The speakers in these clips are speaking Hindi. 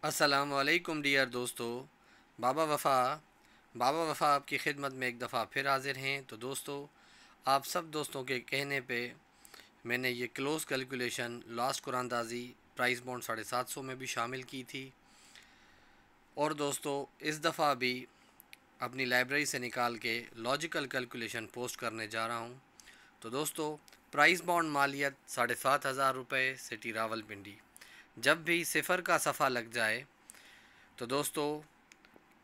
अस्सलामुअलैकुम डियर दोस्तों। बाबा वफ़ा आपकी खिदमत में एक दफ़ा फिर हाज़िर हैं। तो दोस्तों, आप सब दोस्तों के कहने पे मैंने ये क्लोज़ कैलकुलेशन लास्ट कुरानदाजी प्राइस बॉन्ड 750 में भी शामिल की थी। और दोस्तों, इस दफ़ा भी अपनी लाइब्रेरी से निकाल के लॉजिकल कैलकुलेशन पोस्ट करने जा रहा हूँ। तो दोस्तों, प्राइस बॉन्ड मालियत 7,500 रुपये, सिटी रावलपिंडी। जब भी सिफ़र का सफ़ा लग जाए तो दोस्तों,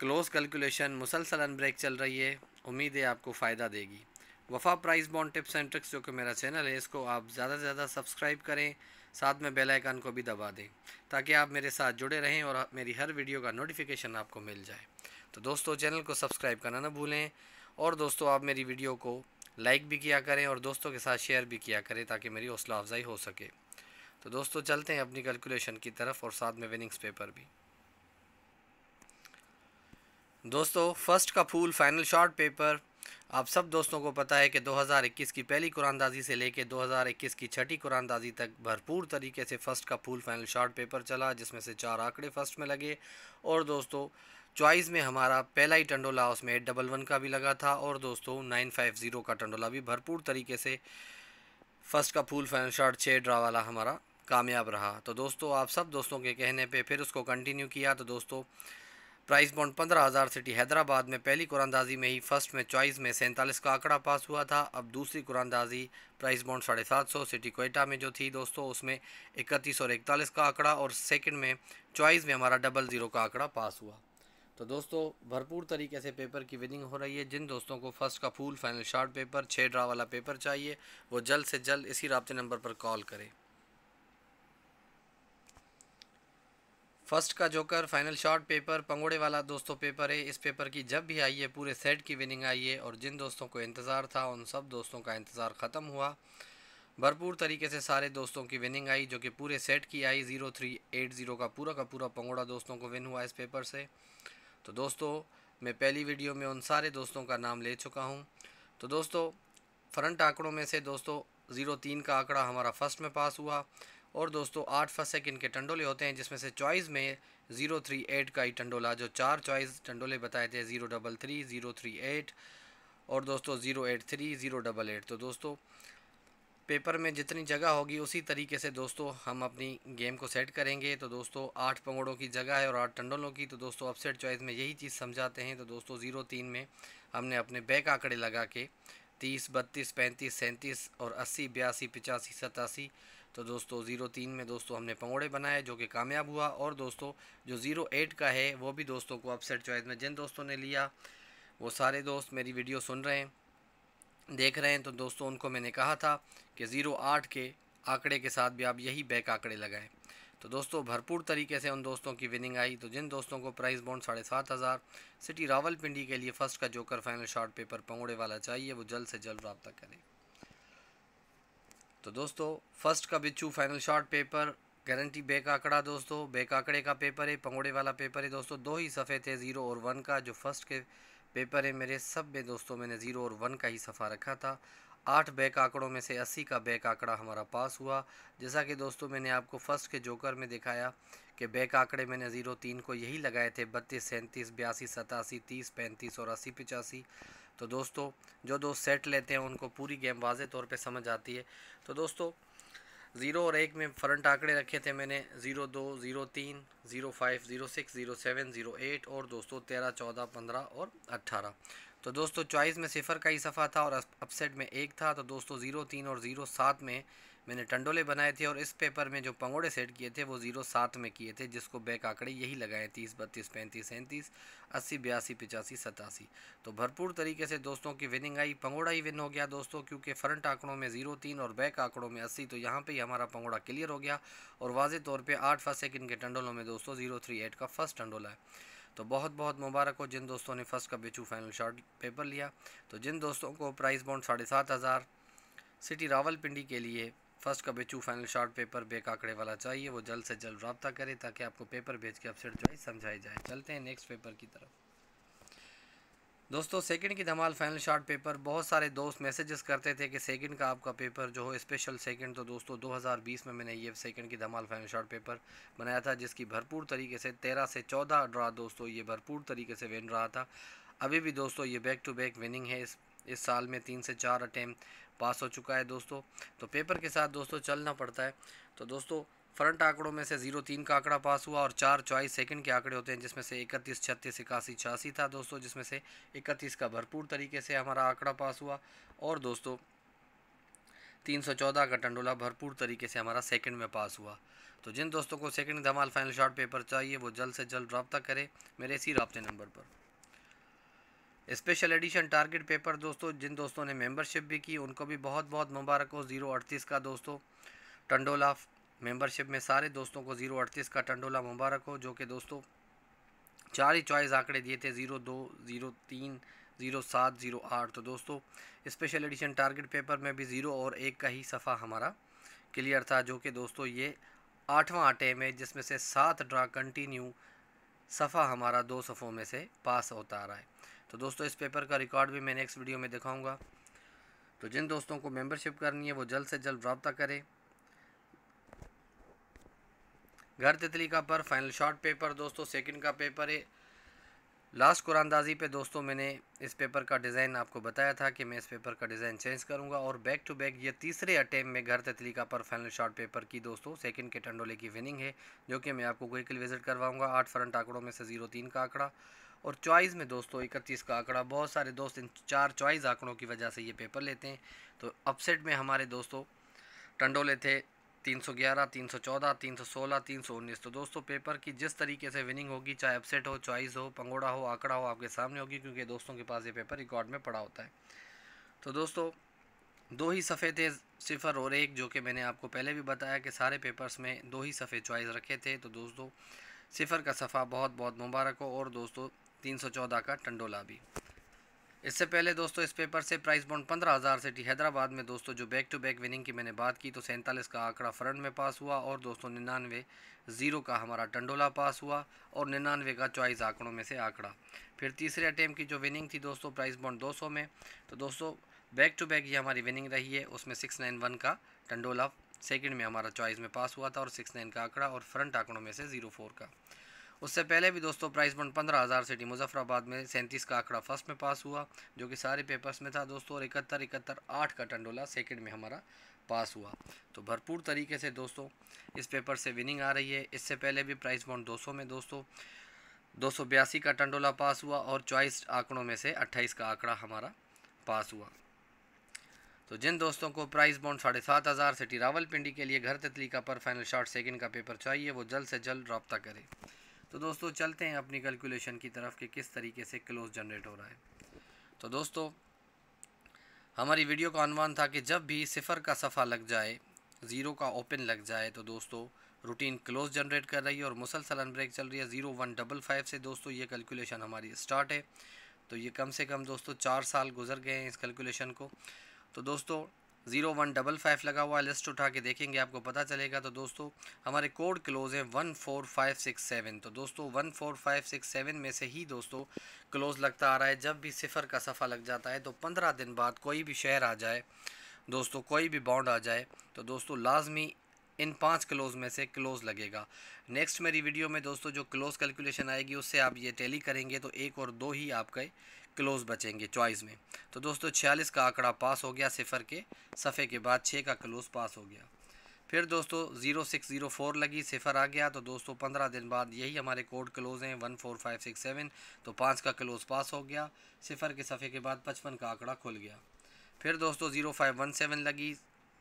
क्लोज कैलकुलेशन मुसलसल ब्रेक चल रही है। उम्मीद है आपको फ़ायदा देगी। वफ़ा prize bond tips and tricks जो कि मेरा चैनल है, इसको आप ज़्यादा से ज़्यादा सब्सक्राइब करें, साथ में बेल आइकन को भी दबा दें ताकि आप मेरे साथ जुड़े रहें और मेरी हर वीडियो का नोटिफिकेशन आपको मिल जाए। तो दोस्तों, चैनल को सब्सक्राइब करना ना भूलें। और दोस्तों, आप मेरी वीडियो को लाइक भी किया करें और दोस्तों के साथ शेयर भी किया करें ताकि मेरी हौसला अफजाई हो सके। तो दोस्तों, चलते हैं अपनी कैलकुलेशन की तरफ और साथ में विनिंग्स पेपर भी। दोस्तों, फर्स्ट का फुल फाइनल शॉर्ट पेपर आप सब दोस्तों को पता है कि 2021 की पहली कुरानदाजी से लेकर 2021 की छठी कुरानदाजी तक भरपूर तरीके से फर्स्ट का फुल फाइनल शॉर्ट पेपर चला, जिसमें से 4 आंकड़े फर्स्ट में लगे। और दोस्तों, चॉइस में हमारा पहला ही टंडोला उसमें 811 का भी लगा था और दोस्तों 950 का टंडोला भी भरपूर तरीके से फर्स्ट का फुल फाइनल शॉर्ट 6 ड्रा वाला हमारा कामयाब रहा। तो दोस्तों, आप सब दोस्तों के कहने पे फिर उसको कंटिन्यू किया। तो दोस्तों, प्राइस बॉन्ड 15,000 सिटी हैदराबाद में पहली कुरानदाजी में ही फर्स्ट में चॉइस में 47 का आंकड़ा पास हुआ था। अब दूसरी कुरानदाजी प्राइस बॉन्ड 750 सिटी कोयटा में जो थी दोस्तों, उसमें 31 और 41 का आंकड़ा और सेकंड में चॉइस में हमारा 00 का आंकड़ा पास हुआ। तो दोस्तों, भरपूर तरीके से पेपर की विनिंग हो रही है। जिन दोस्तों को फर्स्ट का full final short paper 6 draw वाला पेपर चाहिए, वो जल्द से जल्द इसी राब्ते नंबर पर कॉल करें। फर्स्ट का जोकर फाइनल शॉर्ट पेपर पंगोड़े वाला दोस्तों पेपर है। इस पेपर की जब भी आई है पूरे सेट की विनिंग आई है और जिन दोस्तों को इंतज़ार था उन सब दोस्तों का इंतज़ार ख़त्म हुआ। भरपूर तरीके से सारे दोस्तों की विनिंग आई जो कि पूरे सेट की आई। 0380 का पूरा पंगोड़ा दोस्तों को विन हुआ इस पेपर से। तो दोस्तों, मैं पहली वीडियो में उन सारे दोस्तों का नाम ले चुका हूँ। तो दोस्तों, फ्रंट आंकड़ों में से दोस्तों 03 का आंकड़ा हमारा फर्स्ट में पास हुआ और दोस्तों 8 फर्स्ट सेकंड के टंडोले होते हैं, जिसमें से चॉइस में 038 का ही टंडोला, जो 4 चॉइस टंडोले बताए थे 033 038 और दोस्तों 083 088। तो दोस्तों, पेपर में जितनी जगह होगी उसी तरीके से दोस्तों हम अपनी गेम को सेट करेंगे। तो दोस्तों, 8 पंगोड़ों की जगह है और 8 टंडोलों की। तो दोस्तों, अपसेट चॉइस में यही चीज़ समझाते हैं। तो दोस्तों, 03 में हमने अपने बैक आंकड़े लगा के 30 32 35 37 और 80 82 85 87। तो दोस्तों, 03 में दोस्तों हमने पंगोड़े बनाए जो कि कामयाब हुआ। और दोस्तों, जो 08 का है वो भी दोस्तों को अपसेट चॉइस में जिन दोस्तों ने लिया वो सारे दोस्त मेरी वीडियो सुन रहे हैं, देख रहे हैं। तो दोस्तों, उनको मैंने कहा था कि 08 के आंकड़े के साथ भी आप यही बैक आंकड़े लगाएं। तो दोस्तों, भरपूर तरीके से उन दोस्तों की विनिंग आई। तो जिन दोस्तों को प्राइस बॉन्ड 7,500 सिटी रावलपिंडी के लिए फर्स्ट का जोकर फाइनल शॉर्ट पेपर पंगोड़े वाला चाहिए, वो जल्द से जल्द रब्ता करें। तो दोस्तों, फर्स्ट का बिच्छू final short paper guarantee back आंकड़ा दोस्तों बैक आंकड़े का पेपर है, पंगोड़े वाला पेपर है दोस्तों। 2 ही सफ़े थे 0 और 1 का। जो फर्स्ट के पेपर है मेरे सब में दोस्तों मैंने 0 और 1 का ही सफ़ा रखा था। 8 बैक आंकड़ों में से 80 का बैक आंकड़ा हमारा पास हुआ। जैसा कि दोस्तों मैंने आपको फर्स्ट के जोकर में दिखाया कि बैक आंकड़े मैंने 03 को यही लगाए थे 32 37 82 87 30 35 और 80 85। तो दोस्तों, जो दोस्त सेट लेते हैं उनको पूरी गेम वाज़े तौर पे समझ आती है। तो दोस्तों, 0 और 1 में फ्रंट आंकड़े रखे थे मैंने 02 03 05 06 07 08 और दोस्तों 13 14 15 और 18। तो दोस्तों, चॉइस में सिफर का ही सफ़ा था और अपसेट में 1 था। तो दोस्तों, 03 और 07 में मैंने टंडोले बनाए थे और इस पेपर में जो पंगोड़े सेट किए थे वो 07 में किए थे, जिसको बैक आंकड़े यही लगाए 30 32 35 37 80 82 85 87। तो भरपूर तरीके से दोस्तों की winning I. Pagoda he win हो गया दोस्तों, क्योंकि फ्रंट आंकड़ों में 03 और बैक आंकड़ों में 80। तो यहाँ पे ही हमारा पंगोड़ा क्लियर हो गया और वाज़े तौर पे 8 फर्स्ट सेकंड के टंडोलों में दोस्तों 038 का फर्स्ट टंडोला है। तो बहुत बहुत मुबारक हो जिन दोस्तों ने फर्स्ट का बिच्छू फाइनल शॉर्ट पेपर लिया। तो जिन दोस्तों को प्राइस बॉन्ड 7,500 सिटी रावलपिंडी के लिए फर्स्ट का बिच्छू फाइनल शॉर्ट पेपर बैक आंकड़े वाला चाहिए, वो जल्द से जल्द रब्ता करें ताकि आपको पेपर भेज के अपसेट चॉइस समझाई जाए। चलते हैं नेक्स्ट पेपर की तरफ। दोस्तों सेकंड की धमाल फाइनल शॉर्ट पेपर, बहुत सारे दोस्त मैसेजेस करते थे कि सेकंड का आपका पेपर जो हो स्पेशल सेकंड। तो दोस्तों 2020 में मैंने ये सेकंड की धमाल फाइनल शॉर्ट पेपर बनाया था, जिसकी भरपूर तरीके से 13 से 14 ड्रा दोस्तों ये भरपूर तरीके से विन रहा था। अभी भी दोस्तों ये बैक टू बैक विनिंग है। इस साल में 3 से 4 अटैम्प्ट पास हो चुका है दोस्तों। तो पेपर के साथ दोस्तों चलना पड़ता है। तो दोस्तों फ्रंट आंकड़ों में से 03 का आंकड़ा पास हुआ और 4 चॉइस सेकंड के आंकड़े होते हैं, जिसमें से 31, 36, 81, 86 था दोस्तों, जिसमें से 31 का भरपूर तरीके से हमारा आंकड़ा पास हुआ। और दोस्तों 314 का टंडोला भरपूर तरीके से हमारा सेकंड में पास हुआ। तो जिन दोस्तों को सेकंड धमाल फाइनल शॉर्ट पेपर चाहिए वो जल्द से जल्द रब्ता करें मेरे इसी रब्ते नंबर पर। स्पेशल एडिशन टारगेट पेपर दोस्तों जिन दोस्तों ने मेंबरशिप भी की उनको भी बहुत बहुत मुबारक हो। 038 का दोस्तों टंडोला मेंबरशिप में सारे दोस्तों को 038 का टंडोला मुबारक हो, जो कि दोस्तों 4 ही चॉइस आंकड़े दिए थे, 02, 03, 07, 08। तो दोस्तों स्पेशल एडिशन टारगेट पेपर में भी 0 और 1 का ही सफ़ा हमारा क्लियर था, जो कि दोस्तों ये 8वां अटैम्प्ट है, जिसमें से 7 ड्रा कंटिन्यू सफ़ा हमारा 2 सफ़ों में से पास होता आ रहा है। तो दोस्तों इस पेपर का रिकॉर्ड भी मैं नेक्स्ट वीडियो में दिखाऊंगा। तो जिन दोस्तों को मेंबरशिप करनी है वो जल्द से जल्द रब्ता करें। घर तितली का पर फाइनल शॉर्ट पेपर दोस्तों सेकंड का पेपर है। लास्ट कुरानदाजी पे दोस्तों मैंने इस पेपर का डिज़ाइन आपको बताया था कि मैं इस पेपर का डिज़ाइन चेंज करूंगा, और बैक टू बैक ये तीसरे अटेम्प्ट में घर तितली का पर फाइनल शॉर्ट पेपर की दोस्तों सेकंड के टंडोले की विनिंग है, जो कि मैं आपको क्विकली विजिट करवाऊंगा। 8 फ्रंट आंकड़ों में से 03 का आंकड़ा और चॉइस में दोस्तों 31 का आंकड़ा। बहुत सारे दोस्त इन 4 चॉइस आंकड़ों की वजह से ये पेपर लेते हैं। तो अपसेट में हमारे दोस्तों टंडोले थे 311, 314, 316, 319। तो दोस्तों पेपर की जिस तरीके से विनिंग होगी, चाहे अपसेट हो, चॉइस हो, पंगोड़ा हो, आंकड़ा हो, आपके सामने होगी, क्योंकि दोस्तों के पास ये पेपर रिकॉर्ड में पड़ा होता है। तो दोस्तों 2 ही सफ़े थे, 0 और 1, जो कि मैंने आपको पहले भी बताया कि सारे पेपर्स में 2 ही सफ़े चॉइस रखे थे। तो दोस्तों 0 का सफ़ा बहुत बहुत मुबारक हो, और दोस्तों 314 का टंडोला भी। इससे पहले दोस्तों इस पेपर से प्राइस बॉन्ड 15,000 सिटी हैदराबाद में दोस्तों जो बैक टू बैक विनिंग की मैंने बात की, तो 47 का आंकड़ा फ्रंट में पास हुआ, और दोस्तों 99 0 का हमारा टंडोला पास हुआ, और 99 का चॉइस आंकड़ों में से आंकड़ा। फिर तीसरे अटैम्प्ट की जो विनिंग थी दोस्तों प्राइस बॉन्ड 200 में। तो दोस्तों बैक टू बैक ये हमारी विनिंग रही है, उसमें 691 का टंडोला सेकंड में हमारा चॉइस में पास हुआ था, और 69 का आंकड़ा, और फ्रंट आंकड़ों में से 04 का। उससे पहले भी दोस्तों प्राइस बॉन्ड 15,000 सिटी मुजफ्फराबाद में 37 का आंकड़ा फर्स्ट में पास हुआ, जो कि सारे पेपर्स में था दोस्तों, और 71, 8 का टंडोला सेकंड में हमारा पास हुआ। तो भरपूर तरीके से दोस्तों इस पेपर से विनिंग आ रही है। इससे पहले भी प्राइस बॉन्ड 200 में दोस्तों 282 का टंडोला पास हुआ, और चॉइस आंकड़ों में से 28 का आंकड़ा हमारा पास हुआ। तो जिन दोस्तों को प्राइस बॉन्ड 7,500 सिटी रावलपिंडी के लिए घर तितली का पर फाइनल शॉर्ट सेकंड का पेपर चाहिए वो जल्द से जल्द रब्ता करें। तो दोस्तों चलते हैं अपनी कैलकुलेशन की तरफ कि किस तरीके से क्लोज जनरेट हो रहा है। तो दोस्तों हमारी वीडियो का अनुमान था कि जब भी 0 का सफ़ा लग जाए, 0 का ओपन लग जाए, तो दोस्तों रूटीन क्लोज जनरेट कर रही है और मुसलसल ब्रेक चल रही है। 0155 से दोस्तों ये कैलकुलेशन हमारी स्टार्ट है। तो ये कम से कम दोस्तों 4 साल गुजर गए हैं इस कैलकुलेशन को। तो दोस्तों 0155 लगा हुआ है, लिस्ट उठा के देखेंगे आपको पता चलेगा। तो दोस्तों हमारे कोड क्लोज है 14567। तो दोस्तों 14567 में से ही दोस्तों क्लोज लगता आ रहा है। जब भी 0 का सफ़ा लग जाता है तो 15 दिन बाद कोई भी शेयर आ जाए दोस्तों, कोई भी बॉन्ड आ जाए, तो दोस्तों लाजमी इन 5 क्लोज में से क्लोज लगेगा। नेक्स्ट मेरी वीडियो में दोस्तों जो क्लोज कैलकुलेशन आएगी उससे आप ये टैली करेंगे तो 1 और 2 ही आपके क्लोज बचेंगे चॉइस में। तो दोस्तों 46 का आंकड़ा पास हो गया, 0 के सफ़े के बाद 6 का क्लोज पास हो गया। फिर दोस्तों 0604 लगी, 0 आ गया। तो दोस्तों 15 दिन बाद यही हमारे कोड क्लोज हैं 14567। तो 5 का क्लोज पास हो गया, 0 के सफ़े के बाद 55 का आंकड़ा खुल गया। फिर दोस्तों 0517 लगी,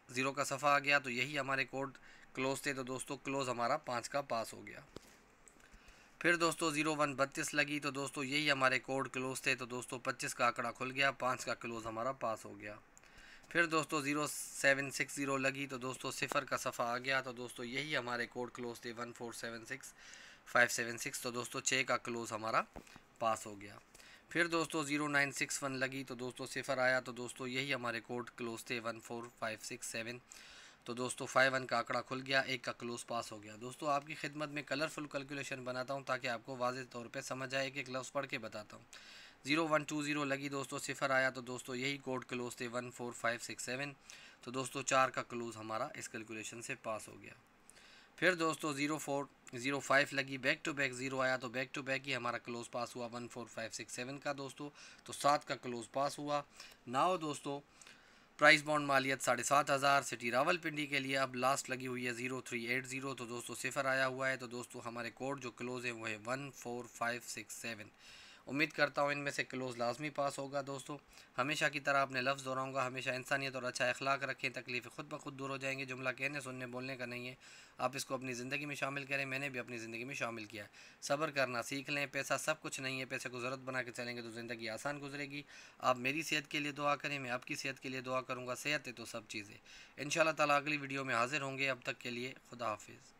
0 का सफ़ा आ गया, तो यही हमारे कोड क्लोज थे। तो दोस्तों क्लोज हमारा 5 का पास हो गया। फिर दोस्तों 0132 लगी, तो दोस्तों यही हमारे कोड क्लोज थे। तो दोस्तों 25 का आंकड़ा खुल गया, 5 का क्लोज हमारा पास हो गया। फिर दोस्तों 0760 लगी, तो दोस्तों 0 का सफ़ा आ गया। तो दोस्तों यही हमारे कोड क्लोज थे 1476576। तो दोस्तों 6 का क्लोज हमारा पास हो गया। फिर दोस्तों 0961 लगी, तो दोस्तों 0 आया। तो दोस्तों यही हमारे कोड क्लोज थे 14567। तो दोस्तों 51 का आंकड़ा खुल गया, 1 का क्लोज पास हो गया। दोस्तों आपकी खिदमत में कलरफुल कैलकुलेशन बनाता हूं ताकि आपको वाज़ेह तौर पे समझ आए। एक एक लफ्ज़ पढ़ के बताता हूं। 0120 लगी दोस्तों, सिफर आया तो दोस्तों यही कोड क्लोज थे 14567। तो दोस्तों 4 का क्लोज हमारा इस कैलकुलेशन से पास हो गया। फिर दोस्तों 0405 लगी, बैक टू बैक ज़ीरो आया तो बैक टू बैक ही हमारा क्लोज पास हुआ 14567 का दोस्तों। तो 7 का क्लोज पास हुआ। नाउ दोस्तों प्राइस बॉन्ड मालियत 7,500 सिटी रावलपिंडी के लिए अब लास्ट लगी हुई है 0380। तो दोस्तों सिफर आया हुआ है तो दोस्तों हमारे कोड जो क्लोज है वो है 14567। उम्मीद करता हूँ इनमें से क्लोज लाजमी पास होगा दोस्तों। हमेशा की तरह अपने लफ्ज़ दोहराऊंगा, हमेशा इंसानियत और अच्छा अखलाक रखें, तकलीफ़ें खुद ब खुद दूर हो जाएंगी। जुमला कहने सुनने बोलने का नहीं है, आप इसको अपनी ज़िंदगी में शामिल करें। मैंने भी अपनी ज़िंदगी में शामिल किया है। सब्र करना सीख लें, पैसा सब कुछ नहीं है, पैसे को ज़रूरत बना के चलेंगे तो ज़िंदगी आसान गुजरेगी। आप मेरी सेहत के लिए दुआ करें, मैं आपकी सेहत के लिए दुआ करूँगा। सेहत है तो सब चीज़ें। इंशाअल्लाह ताला अगली वीडियो में हाजिर होंगे। अब तक के लिए खुदा हाफिज़।